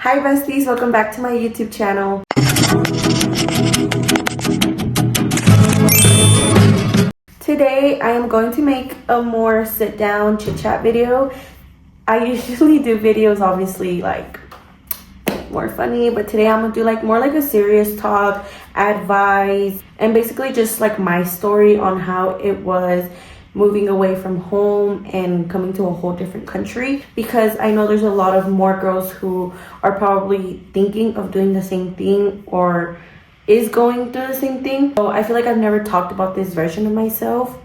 Hi besties, welcome back to my YouTube channel. Today I am going to make a more sit down chit chat video. I usually do videos obviously like more funny, but today I'm gonna do like more like a serious talk, advice, and basically just like my story on how it was moving away from home and coming to a whole different country, because I know there's a lot of more girls who are probably thinking of doing the same thing or is going through the same thing. So I feel like I've never talked about this version of myself.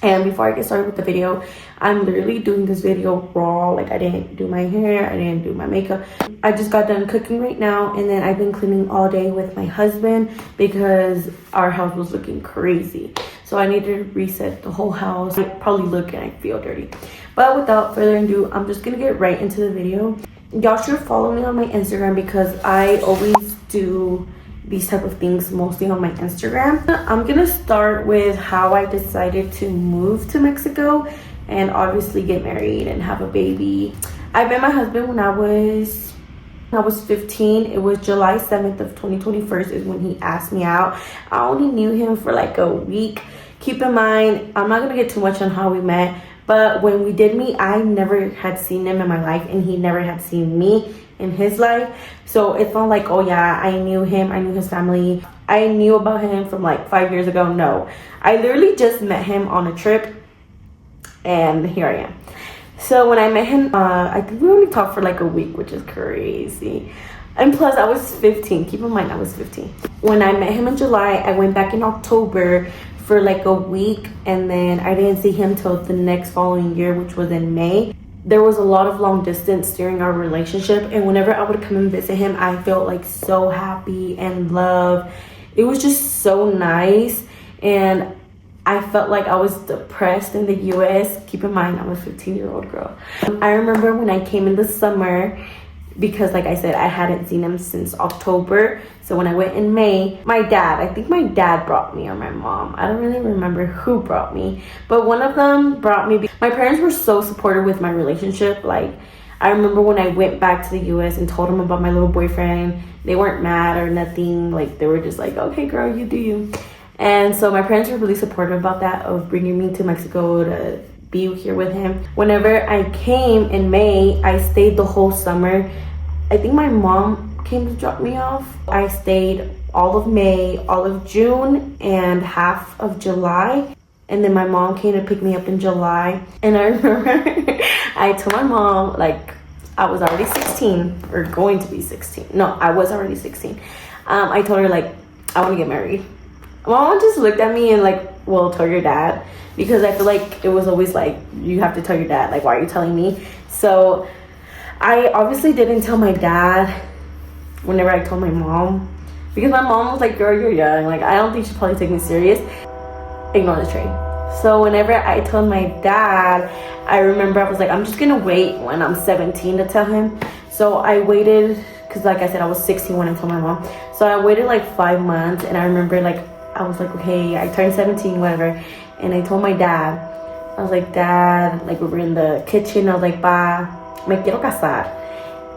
And before I get started with the video, I'm literally doing this video raw. Like, I didn't do my hair, I didn't do my makeup. I just got done cooking right now, and then I've been cleaning all day with my husband because our house was looking crazy. So I need to reset the whole house. I probably look and I feel dirty. But without further ado, I'm just gonna get right into the video. Y'all should follow me on my Instagram because I always do these type of things mostly on my Instagram. I'm gonna start with how I decided to move to Mexico and obviously get married and have a baby. I met my husband when I was 15. It was July 7th of 2021 is when he asked me out. I only knew him for like a week. Keep in mind, I'm not gonna get too much on how we met, but when we did meet, I never had seen him in my life and he never had seen me in his life. So it's not like, oh yeah, I knew him, I knew his family, I knew about him from like 5 years ago. No, I literally just met him on a trip and here I am. So when I met him, I think we only talked for like a week, which is crazy. And plus I was 15. Keep in mind I was 15. When I met him in July, I went back in October for like a week, and then I didn't see him till the next following year, which was in May. There was a lot of long distance during our relationship, and whenever I would come and visit him, I felt like so happy and loved. It was just so nice, and I felt like I was depressed in the US. Keep in mind, I'm a 15-year-old girl. I remember when I came in the summer, because like I said, I hadn't seen him since October. So when I went in May, I think my dad brought me, or my mom. I don't really remember who brought me, but one of them brought me. My parents were so supportive with my relationship. Like, I remember when I went back to the US and told them about my little boyfriend, they weren't mad or nothing. Like, they were just like, okay girl, you do you. And so my parents were really supportive about that, of bringing me to Mexico to be here with him. Whenever I came in May, I stayed the whole summer. I think my mom came to drop me off. I stayed all of May, all of June, and half of July. And then my mom came to pick me up in July. And I remember I told my mom, like, I was already 16, or going to be 16. No, I was already 16. I told her, like, I want to get married. Mom just looked at me and like, well, tell your dad. Because I feel like it was always like, you have to tell your dad. Like, why are you telling me? So I obviously didn't tell my dad whenever I told my mom, because my mom was like, girl, you're young. Like, I don't think she'd probably take me serious. Ignore the train. So whenever I told my dad, I remember I was like, I'm just gonna wait when I'm 17 to tell him. So I waited, because like I said, I was 16 when I told my mom. So I waited like 5 months, and I remember like, I was like, okay, I turned 17, whatever. And I told my dad, I was like, Dad, like we were in the kitchen, I was like, Pa, me quiero casar.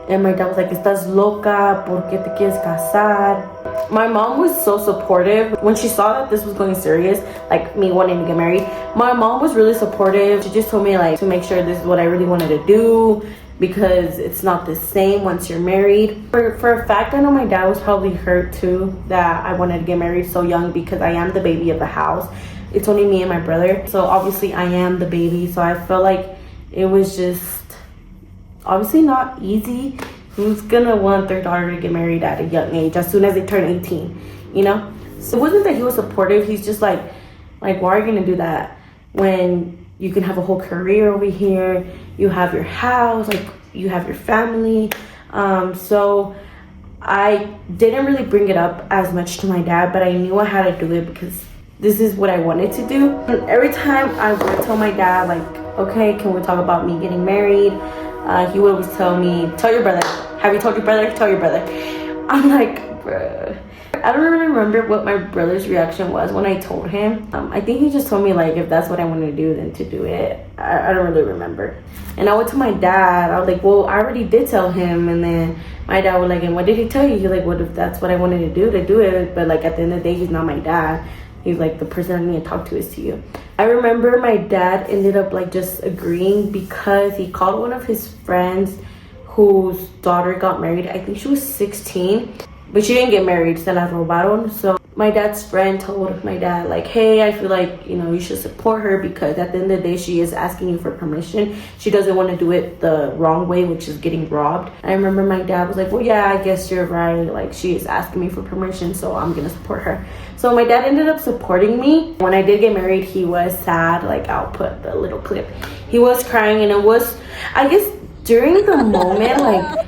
And my dad was like, estás loca, ¿por qué te quieres casar? My mom was so supportive. When she saw that this was going serious, like me wanting to get married, my mom was really supportive. She just told me like to make sure this is what I really wanted to do, because it's not the same once you're married. For a fact, I know my dad was probably hurt too that I wanted to get married so young, because I am the baby of the house. It's only me and my brother. So obviously I am the baby. So I felt like it was just obviously not easy. Who's gonna want their daughter to get married at a young age as soon as they turn 18, you know? So it wasn't that he was supportive. He's just like, why are you gonna do that when you can have a whole career over here? You have your house, like you have your family. So I didn't really bring it up as much to my dad, but I knew I had to do it because this is what I wanted to do. And every time I would tell my dad, like, okay, can we talk about me getting married? He would always tell me, tell your brother. Have you told your brother? Tell your brother. I'm like, bruh. I don't really remember what my brother's reaction was when I told him. I think he just told me like if that's what I want to do, then to do it. I don't really remember. And I went to my dad. I was like, well, I already did tell him. And then my dad was like, and what did he tell you? He's like, what if that's what I wanted to do it. But like at the end of the day, he's not my dad. He's like, the person I need to talk to is to you. I remember my dad ended up like just agreeing because he called one of his friends whose daughter got married. I think she was 16, but she didn't get married. Se la robaron. So my dad's friend told my dad like, hey, I feel like, you know, you should support her because at the end of the day, she is asking you for permission. She doesn't want to do it the wrong way, which is getting robbed. I remember my dad was like, well, yeah, I guess you're right. Like, she is asking me for permission, so I'm going to support her. So my dad ended up supporting me. When I did get married, he was sad. Like, I'll put the little clip. He was crying, and it was, I guess, during the moment, like,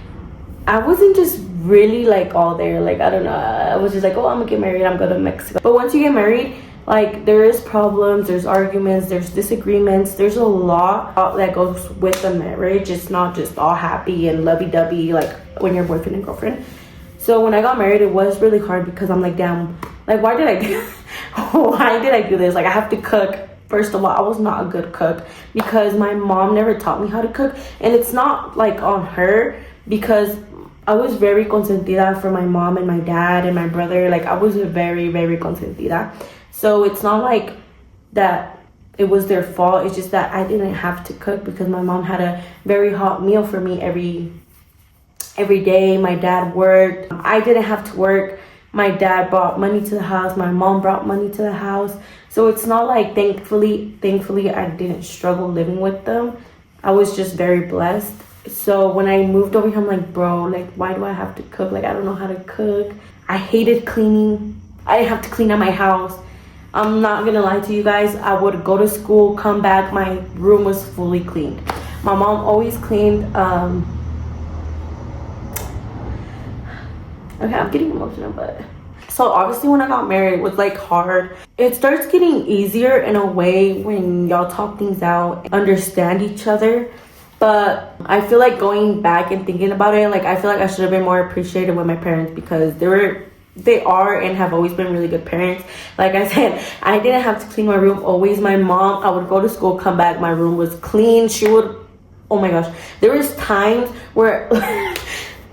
I wasn't just really like all there. Like, I don't know, I was just like, oh, I'm gonna get married, I'm going to Mexico. But once you get married, like, there is problems, there's arguments, there's disagreements, there's a lot that goes with the marriage. It's not just all happy and lovey-dovey like when you're boyfriend and girlfriend. So when I got married, it was really hard because I'm like, damn, like, why did I do this? Like, I have to cook. First of all, I was not a good cook because my mom never taught me how to cook. And it's not like on her, because I was very consentida for my mom and my dad and my brother. Like, I was very, very consentida. So it's not like that it was their fault. It's just that I didn't have to cook because my mom had a very hot meal for me every day. My dad worked. I didn't have to work. My dad brought money to the house. My mom brought money to the house. So it's not like, thankfully, I didn't struggle living with them. I was just very blessed. So when I moved over here, I'm like, bro, like, why do I have to cook? Like, I don't know how to cook. I hated cleaning. I didn't have to clean out my house. I'm not gonna lie to you guys. I would go to school, come back, my room was fully cleaned. My mom always cleaned. Okay, I'm getting emotional, but so obviously when I got married, it was like hard. It starts getting easier in a way when y'all talk things out, understand each other. But I feel like going back and thinking about it, like, I feel like I should have been more appreciative with my parents because they are and have always been really good parents. Like I said, I didn't have to clean my room always. My mom, I would go to school, come back, my room was clean. She would, oh my gosh, there was times where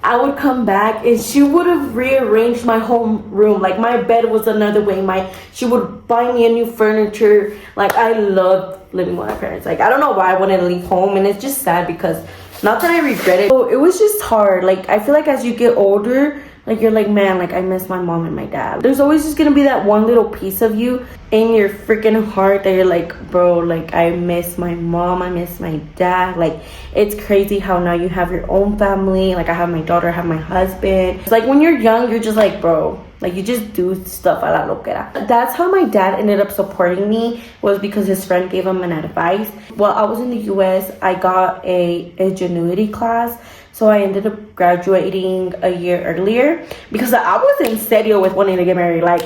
I would come back and she would have rearranged my whole room. Like, my bed was another way. She would buy me a new furniture. Like, I loved living with my parents. Like, I don't know why I wanted to leave home, and it's just sad because, not that I regret it, it was just hard. Like, I feel like as you get older, like, you're like, man, like, I miss my mom and my dad. There's always just gonna be that one little piece of you in your freaking heart that you're like, bro, like, I miss my mom, I miss my dad. Like, it's crazy how now you have your own family. Like, I have my daughter, I have my husband. It's like when you're young, you're just like, bro, like, you just do stuff a la loquera. That's how my dad ended up supporting me, was because his friend gave him an advice. While I was in the US, I got a ingenuity class. So I ended up graduating a year earlier because I was in serio with wanting to get married. Like,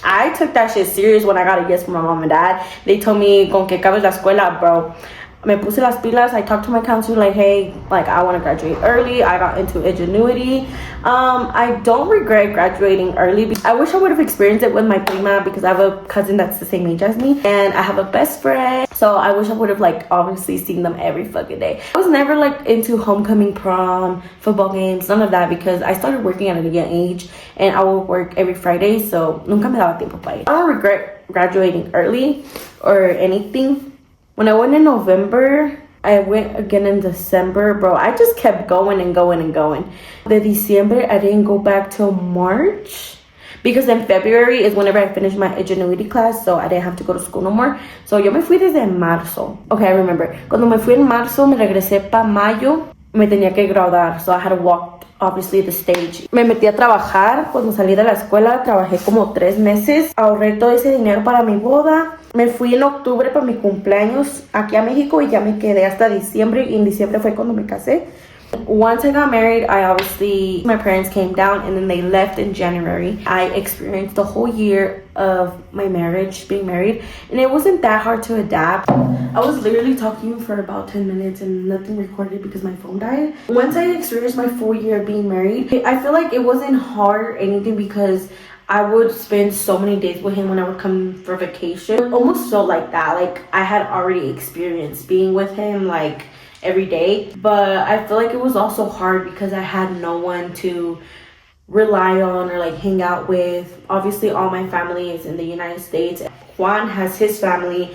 I took that shit serious when I got a yes from my mom and dad. They told me, con que acabes la escuela, bro. Me puse las pilas. I talked to my counselor like, hey, like, I want to graduate early. I got into ingenuity. I don't regret graduating early. I wish I would have experienced it with my prima because I have a cousin that's the same age as me, and I have a best friend. So I wish I would have, like, obviously seen them every fucking day. I was never like into homecoming, prom, football games, none of that, because I started working at a young age and I would work every Friday. So nunca me daba tiempo para ir. I don't regret graduating early or anything. When I went in November, I went again in December. Bro, I just kept going and going and going. The December, I didn't go back till March. Because in February is whenever I finished my ingenuity class. So I didn't have to go to school no more. So yo me fui desde marzo. Okay, I remember. Cuando me fui en marzo, me regresé para mayo. Me tenía que graduar. So I had to walk, obviously, the stage. Me metí a trabajar. Cuando salí de la escuela, trabajé como 3 meses. Ahorré todo ese dinero para mi boda. Me fui en octubre para mi cumpleaños aquí a México y ya me quedé hasta diciembre. Y en diciembre fue cuando me casé. Once I got married, my parents came down and then they left in January. I experienced the whole year of my marriage, being married, and it wasn't that hard to adapt. I was literally talking for about 10 minutes and nothing recorded because my phone died. Once I experienced my full year of being married, I feel like it wasn't hard or anything because I would spend so many days with him when I would come for vacation. It almost felt like that, like I had already experienced being with him like every day. But I feel like it was also hard because I had no one to rely on or like hang out with. Obviously all my family is in the United States. Juan has his family,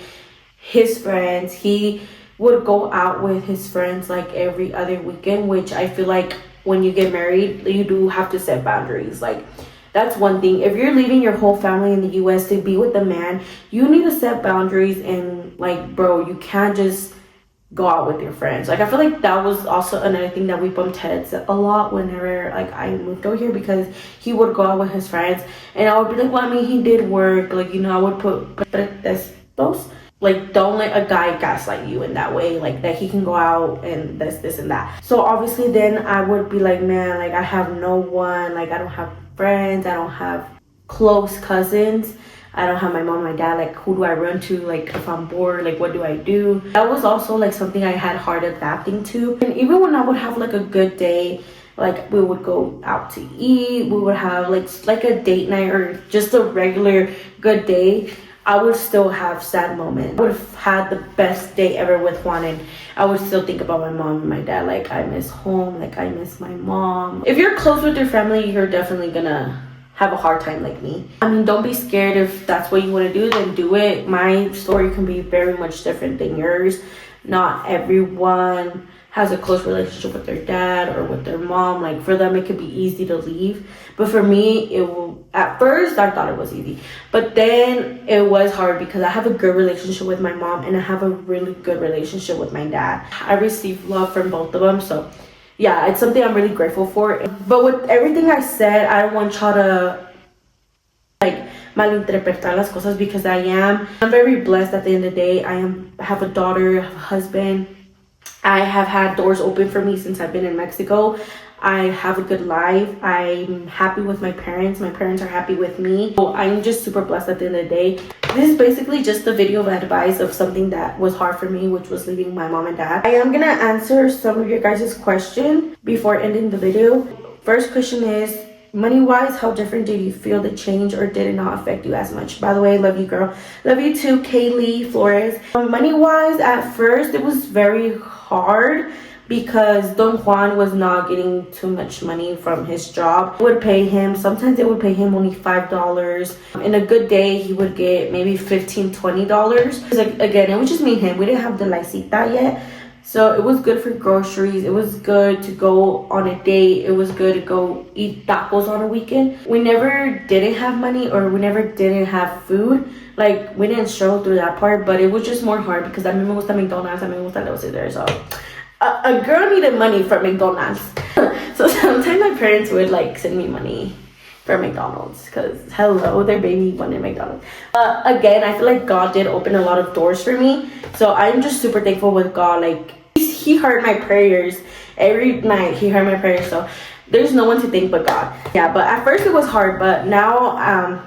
his friends. He would go out with his friends like every other weekend, which I feel like when you get married you do have to set boundaries. Like that's one thing. If you're leaving your whole family in the US to be with a man, you need to set boundaries. And like, bro, you can't just go out with your friends. Like I feel like that was also another thing that we bumped heads a lot whenever like I moved over here, because he would go out with his friends and I would be like, well, I mean, he did work, like, you know, I would put pretextos. Like, don't let a guy gaslight you in that way, like that he can go out and this and that. So obviously then I would be like, man, like I have no one, like I don't have friends, I don't have close cousins, I don't have my mom, my dad. Like, who do I run to? Like, if I'm bored, like, what do I do? That was also like something I had hard adapting to. And even when I would have like a good day, like we would go out to eat, we would have like a date night or just a regular good day, I would still have sad moments. I would have had the best day ever with Juan and I would still think about my mom and my dad. Like, I miss home, like I miss my mom. If you're close with your family, you're definitely gonna have a hard time like me. I mean, don't be scared. If that's what you want to do, then do it. My story can be very much different than yours. Not everyone has a close relationship with their dad or with their mom. Like, for them it could be easy to leave, but for me, at first I thought it was easy, but then it was hard because I have a good relationship with my mom and I have a really good relationship with my dad. I receive love from both of them, so yeah, it's something I'm really grateful for. But with everything I said, I don't want y'all to like malinterpretar las cosas, because I'm very blessed at the end of the day. I have a daughter, I have a husband. I have had doors open for me since I've been in Mexico. I have a good life. I'm happy with my parents. My parents are happy with me. So I'm just super blessed at the end of the day. This is basically just a video of advice of something that was hard for me, which was leaving my mom and dad. I am gonna answer some of your guys' questions before ending the video. First question is, money-wise, how different did you feel the change, or did it not affect you as much? By the way, love you, girl. Love you too, Kaylee Flores. Money-wise, at first, it was very hard because Don Juan was not getting too much money from his job. It would pay him, sometimes it would pay him only $5. In a good day, he would get maybe $15, $20. Like, again, it was just me and him. We didn't have the Laicita yet. So it was good for groceries. It was good to go on a date. It was good to go eat tacos on a weekend. We never didn't have money, or we never didn't have food. Like, we didn't struggle through that part, but it was just more hard because a mí me gusta McDonald's, a mí me gusta Little Caesar. So a girl needed money from McDonald's. So sometimes my parents would like send me money for McDonald's, because hello, their baby wanted McDonald's. Again, I feel like God did open a lot of doors for me, so I'm just super thankful with God. Like, he heard my prayers every night. He heard my prayers, so there's no one to thank but God. Yeah, but at first it was hard, but now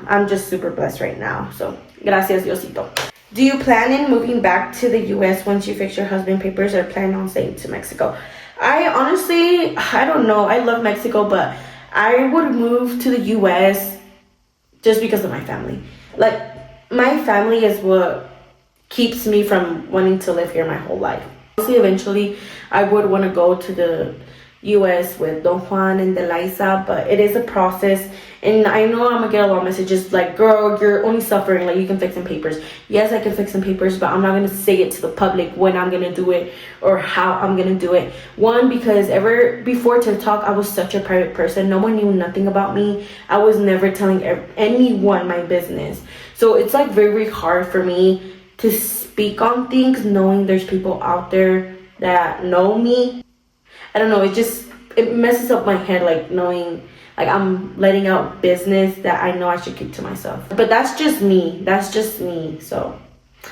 I'm just super blessed right now. So gracias, Diosito. Do you plan in moving back to the US once you fix your husband papers, or plan on staying to Mexico? I honestly, I don't know. I love Mexico, but I would move to the US just because of my family. Like, my family is what keeps me from wanting to live here my whole life. Obviously, eventually, I would want to go to the US with Don Juan and Delisa, but it is a process. And I know I'm gonna get a lot of messages like, girl, you're only suffering, like, you can fix some papers. Yes, I can fix some papers, but I'm not gonna say it to the public when I'm gonna do it or how I'm gonna do it. One, because ever before TikTok, I was such a private person. No one knew nothing about me. I was never telling anyone my business. So it's like very hard for me to speak on things knowing there's people out there that know me. I don't know, it messes up my head, like, knowing like I'm letting out business that I know I should keep to myself. But that's just me. So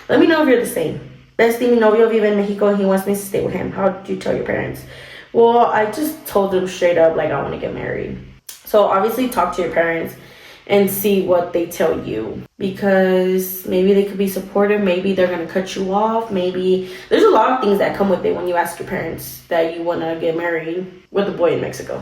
let me know if you're the same. Bestie, mi novio vive in Mexico and he wants me to stay with him. How did you tell your parents? Well, I just told them straight up, like, I want to get married. So obviously talk to your parents and see what they tell you, because maybe they could be supportive, maybe they're going to cut you off, maybe there's a lot of things that come with it when you ask your parents that you want to get married with a boy in Mexico.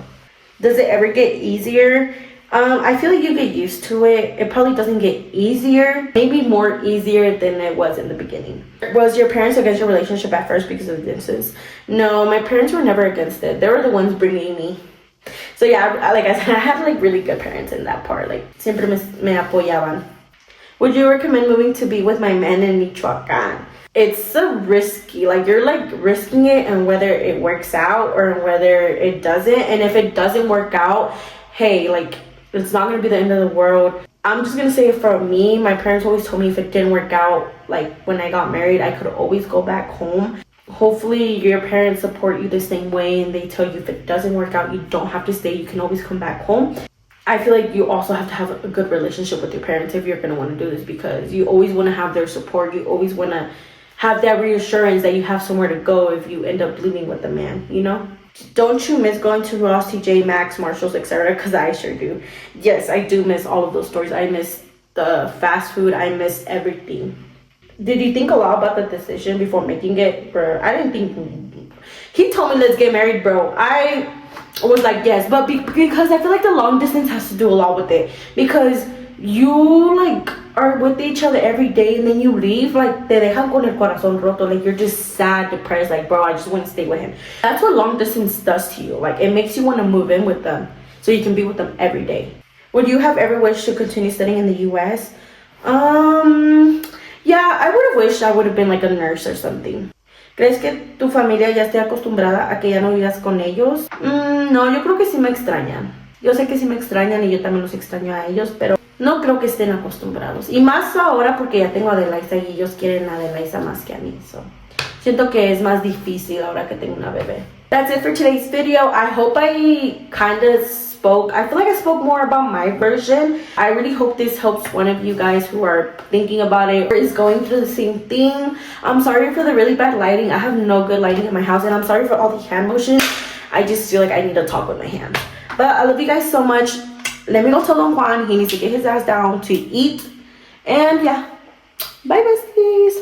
Does it ever get easier? I feel like you get used to it. It probably doesn't get easier, maybe more easier than it was in the beginning. Was your parents against your relationship at first because of the distance? No, my parents were never against it. They were the ones bringing me. So yeah, like I said, I have like really good parents in that part. Like, siempre me apoyaban. Would you recommend moving to be with my man in Michoacan? It's a risky, like you're like risking it, and whether it works out or whether it doesn't. And if it doesn't work out, hey, like, it's not gonna be the end of the world. I'm just gonna say for me, my parents always told me if it didn't work out, like when I got married, I could always go back home. Hopefully your parents support you the same way, and they tell you if it doesn't work out, you don't have to stay, you can always come back home. I feel like you also have to have a good relationship with your parents if you're gonna want to do this, because you always want to have their support. You always want to have that reassurance that you have somewhere to go if you end up living with a man, you know? Don't you miss going to Ross, TJ Maxx, Marshalls, etc.? Because I sure do. Yes, I do miss all of those stores. I miss the fast food. I miss everything. Did you think a lot about the decision before making it, bro? I didn't think. He told me let's get married, bro. I was like, yes, but because I feel like the long distance has to do a lot with it, because you like are with each other every day, and then you leave, like te dejan con el corazón roto, like you're just sad, depressed, like, bro, I just want to stay with him. That's what long distance does to you. Like, it makes you want to move in with them so you can be with them every day. Would you have ever wished to continue studying in the US? Yeah, I would have wished I would have been like a nurse or something. ¿Crees que tu familia ya esté acostumbrada a que ya no vivas con ellos? No, yo creo que sí me extrañan. Yo sé que sí me extrañan y yo también los extraño a ellos, pero no creo que estén acostumbrados. Y más ahora porque ya tengo a Adelaisa y ellos quieren a Adelaisa más que a mí. So, siento que es más difícil ahora que tengo una bebé. That's it for today's video. I hope I kind of I feel like I spoke more about my version. I really hope this helps one of you guys who are thinking about it or is going through the same thing. I'm sorry for the really bad lighting. I have no good lighting in my house, and I'm sorry for all the hand motions. I just feel like I need to talk with my hands. But I love you guys so much. Let me go tell Don Juan he needs to get his ass down to eat. And yeah, bye besties.